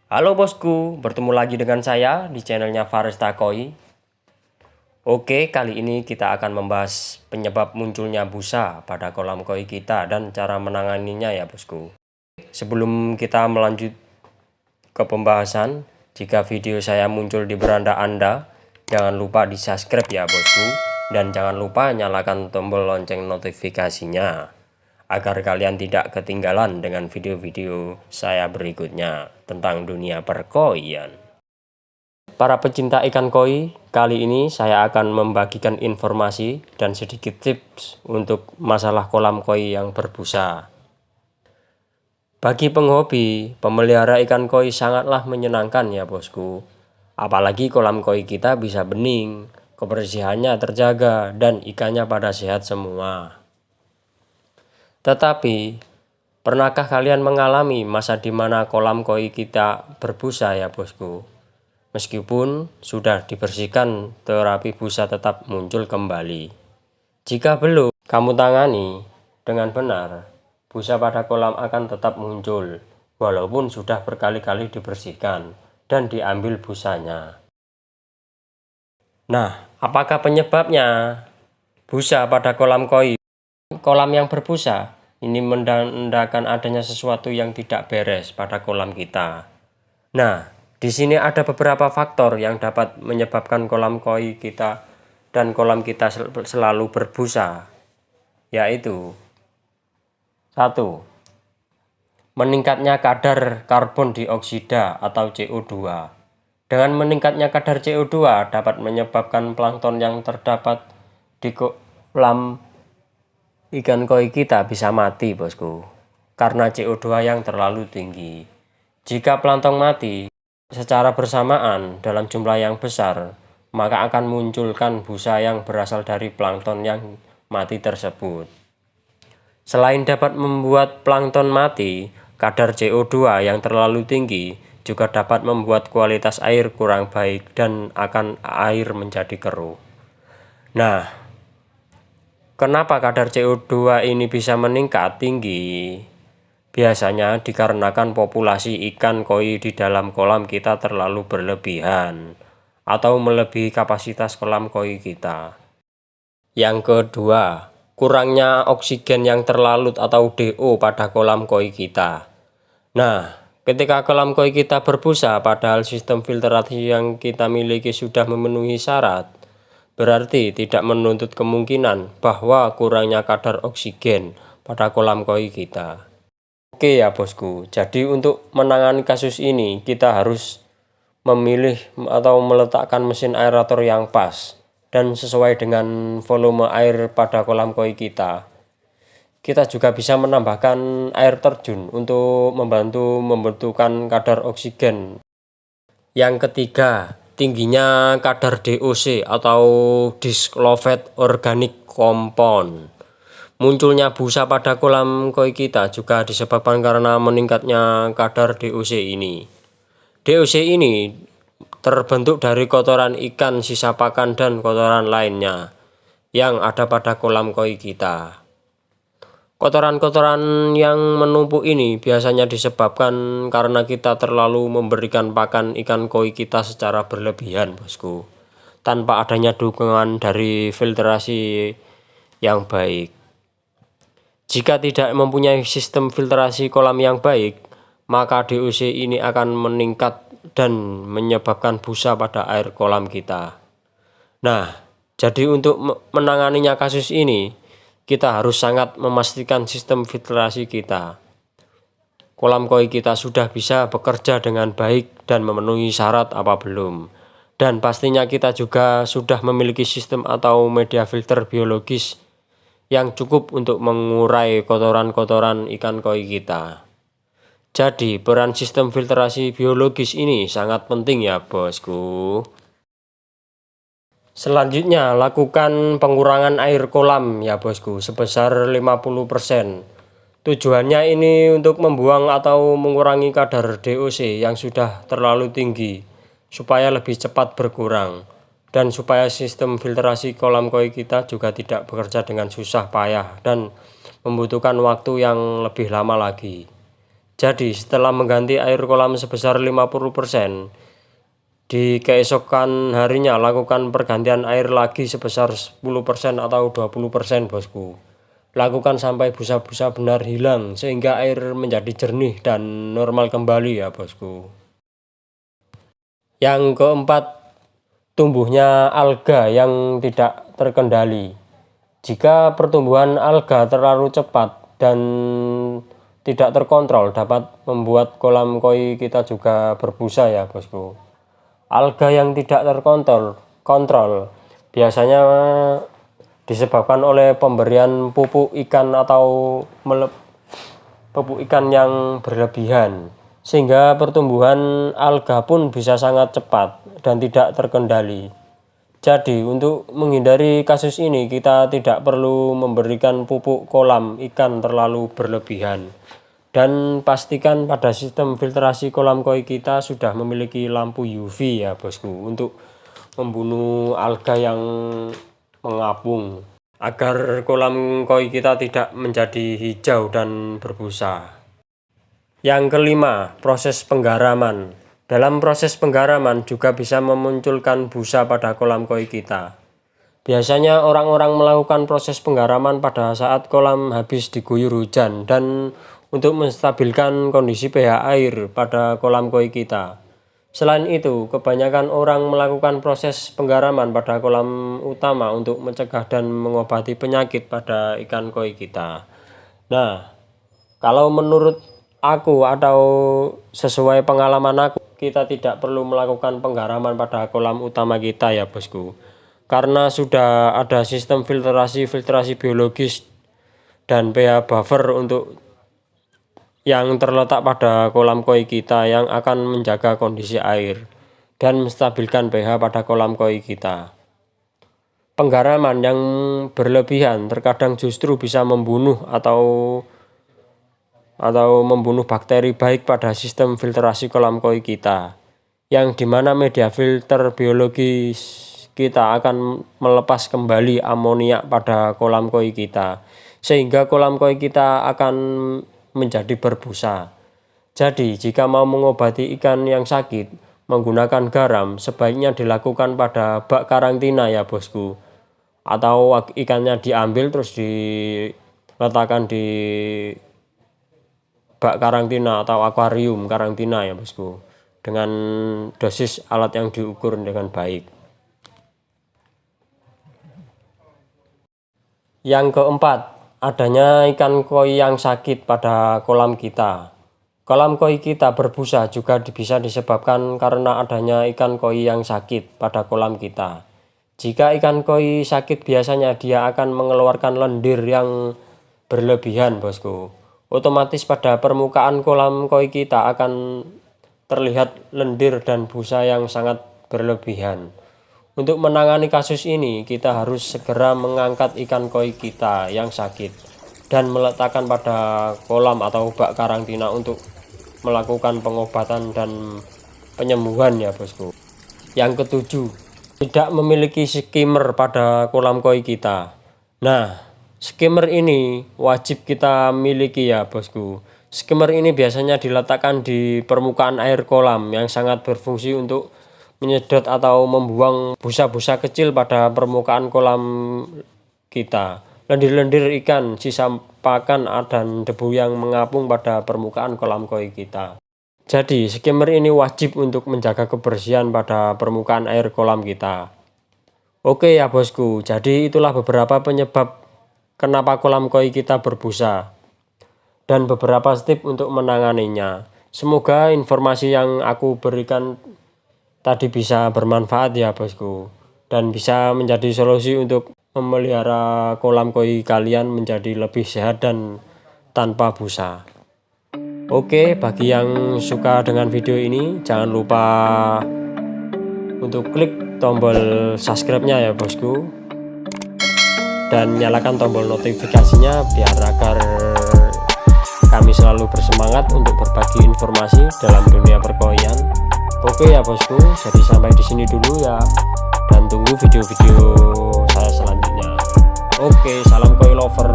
Halo bosku, bertemu lagi dengan saya di channelnya Faresta Koi. Oke, kali ini kita akan membahas penyebab munculnya busa pada kolam koi kita dan cara menanganinya ya bosku. Sebelum kita melanjut ke pembahasan, jika video saya muncul di beranda Anda, jangan lupa di subscribe ya bosku. Dan jangan lupa nyalakan tombol lonceng notifikasinya, agar kalian tidak ketinggalan dengan video-video saya berikutnya tentang dunia perkoian. Para pecinta ikan koi, kali ini saya akan membagikan informasi dan sedikit tips untuk masalah kolam koi yang berbusa. Bagi penghobi, pemelihara ikan koi sangatlah menyenangkan ya bosku. Apalagi kolam koi kita bisa bening, kebersihannya terjaga, dan ikannya pada sehat semua. Tetapi, pernahkah kalian mengalami masa di mana kolam koi kita berbusa ya bosku? Meskipun sudah dibersihkan, terapi busa tetap muncul kembali. Jika belum kamu tangani dengan benar, busa pada kolam akan tetap muncul, walaupun sudah berkali-kali dibersihkan dan diambil busanya. Nah, apakah penyebabnya busa pada kolam koi? Kolam yang berbusa ini menandakan adanya sesuatu yang tidak beres pada kolam kita. Nah, di sini ada beberapa faktor yang dapat menyebabkan kolam koi kita dan kolam kita selalu berbusa, yaitu 1. Meningkatnya kadar karbon dioksida atau CO2. Dengan meningkatnya kadar CO2 dapat menyebabkan plankton yang terdapat di kolam ikan koi kita bisa mati bosku, karena CO2 yang terlalu tinggi. Jika plankton mati secara bersamaan dalam jumlah yang besar, maka akan munculkan busa yang berasal dari plankton yang mati tersebut. Selain dapat membuat plankton mati, kadar CO2 yang terlalu tinggi juga dapat membuat kualitas air kurang baik dan akan air menjadi keruh. Nah, kenapa kadar CO2 ini bisa meningkat tinggi? Biasanya dikarenakan populasi ikan koi di dalam kolam kita terlalu berlebihan atau melebihi kapasitas kolam koi kita. Yang kedua, kurangnya oksigen yang terlarut atau DO pada kolam koi kita. Nah, ketika kolam koi kita berbusa padahal sistem filtrasi yang kita miliki sudah memenuhi syarat, berarti tidak menuntut kemungkinan bahwa kurangnya kadar oksigen pada kolam koi kita. Oke ya bosku, jadi untuk menangani kasus ini kita harus memilih atau meletakkan mesin aerator yang pas dan sesuai dengan volume air pada kolam koi kita. Kita juga bisa menambahkan air terjun untuk membantu membentukkan kadar oksigen. Yang ketiga, tingginya kadar DOC atau Disclosed Organic Compound. Munculnya busa pada kolam koi kita juga disebabkan karena meningkatnya kadar DOC ini. DOC ini terbentuk dari kotoran ikan, sisa pakan, dan kotoran lainnya yang ada pada kolam koi kita. Kotoran-kotoran yang menumpuk ini biasanya disebabkan karena kita terlalu memberikan pakan ikan koi kita secara berlebihan bosku, tanpa adanya dukungan dari filtrasi yang baik. Jika tidak mempunyai sistem filtrasi kolam yang baik, maka DOC ini akan meningkat dan menyebabkan busa pada air kolam kita. Nah, jadi untuk menanganinya kasus ini, kita harus sangat memastikan sistem filtrasi kita. Kolam koi kita sudah bisa bekerja dengan baik dan memenuhi syarat apa belum. Dan pastinya kita juga sudah memiliki sistem atau media filter biologis yang cukup untuk mengurai kotoran-kotoran ikan koi kita. Jadi peran sistem filtrasi biologis ini sangat penting ya bosku. Selanjutnya lakukan pengurangan air kolam ya bosku sebesar 50%. Tujuannya ini untuk membuang atau mengurangi kadar DOC yang sudah terlalu tinggi supaya lebih cepat berkurang. Dan supaya sistem filtrasi kolam koi kita juga tidak bekerja dengan susah payah dan membutuhkan waktu yang lebih lama lagi. Jadi setelah mengganti air kolam sebesar 50%, di keesokan harinya lakukan pergantian air lagi sebesar 10% atau 20% bosku. Lakukan sampai busa-busa benar hilang sehingga air menjadi jernih dan normal kembali ya bosku. Yang keempat, tumbuhnya alga yang tidak terkendali. Jika pertumbuhan alga terlalu cepat dan tidak terkontrol dapat membuat kolam koi kita juga berbusa ya bosku. Alga yang tidak terkontrol biasanya disebabkan oleh pemberian pupuk ikan atau pupuk ikan yang berlebihan, sehingga pertumbuhan alga pun bisa sangat cepat dan tidak terkendali. Jadi untuk menghindari kasus ini kita tidak perlu memberikan pupuk kolam ikan terlalu berlebihan. Dan pastikan pada sistem filtrasi kolam koi kita sudah memiliki lampu UV ya bosku, untuk membunuh alga yang mengapung agar kolam koi kita tidak menjadi hijau dan berbusa. Yang kelima, proses penggaraman. Dalam proses penggaraman juga bisa memunculkan busa pada kolam koi kita. Biasanya orang-orang melakukan proses penggaraman pada saat kolam habis diguyur hujan dan untuk menstabilkan kondisi pH air pada kolam koi kita. Selain itu, kebanyakan orang melakukan proses penggaraman pada kolam utama untuk mencegah dan mengobati penyakit pada ikan koi kita. Nah, kalau menurut aku atau sesuai pengalaman aku, kita tidak perlu melakukan penggaraman pada kolam utama kita ya bosku, karena sudah ada sistem filtrasi biologis dan pH buffer untuk yang terletak pada kolam koi kita yang akan menjaga kondisi air dan menstabilkan pH pada kolam koi kita. Penggaraman yang berlebihan terkadang justru bisa membunuh atau membunuh bakteri baik pada sistem filtrasi kolam koi kita, yang dimana media filter biologis kita akan melepas kembali amoniak pada kolam koi kita, sehingga kolam koi kita akan menjadi berbusa. Jadi jika mau mengobati ikan yang sakit menggunakan garam, sebaiknya dilakukan pada bak karantina ya bosku, atau ikannya diambil terus diletakkan di bak karantina atau akuarium karantina ya bosku, dengan dosis alat yang diukur dengan baik. Yang keempat, adanya ikan koi yang sakit pada kolam kita. Kolam koi kita berbusa juga bisa disebabkan karena adanya ikan koi yang sakit pada kolam kita. Jika ikan koi sakit biasanya dia akan mengeluarkan lendir yang berlebihan bosku. Otomatis pada permukaan kolam koi kita akan terlihat lendir dan busa yang sangat berlebihan. Untuk menangani kasus ini kita harus segera mengangkat ikan koi kita yang sakit dan meletakkan pada kolam atau bak karantina untuk melakukan pengobatan dan penyembuhan ya bosku. Yang ketujuh, tidak memiliki skimmer pada kolam koi kita. Nah, skimmer ini wajib kita miliki ya bosku. Skimmer ini biasanya diletakkan di permukaan air kolam yang sangat berfungsi untuk menyedot atau membuang busa-busa kecil pada permukaan kolam kita. Lendir-lendir ikan, sisa pakan dan debu yang mengapung pada permukaan kolam koi kita. Jadi skimmer ini wajib untuk menjaga kebersihan pada permukaan air kolam kita. Oke ya bosku, jadi itulah beberapa penyebab kenapa kolam koi kita berbusa dan beberapa tips untuk menanganinya. Semoga informasi yang aku berikan tadi bisa bermanfaat ya bosku, dan bisa menjadi solusi untuk memelihara kolam koi kalian menjadi lebih sehat dan tanpa busa. Oke, bagi yang suka dengan video ini jangan lupa untuk klik tombol subscribe-nya ya bosku, dan nyalakan tombol notifikasinya biar agar kami selalu bersemangat untuk berbagi informasi dalam dunia perkoian. Oke ya bosku, jadi sampai di sini dulu ya, dan tunggu video-video saya selanjutnya. Oke, salam koi lover.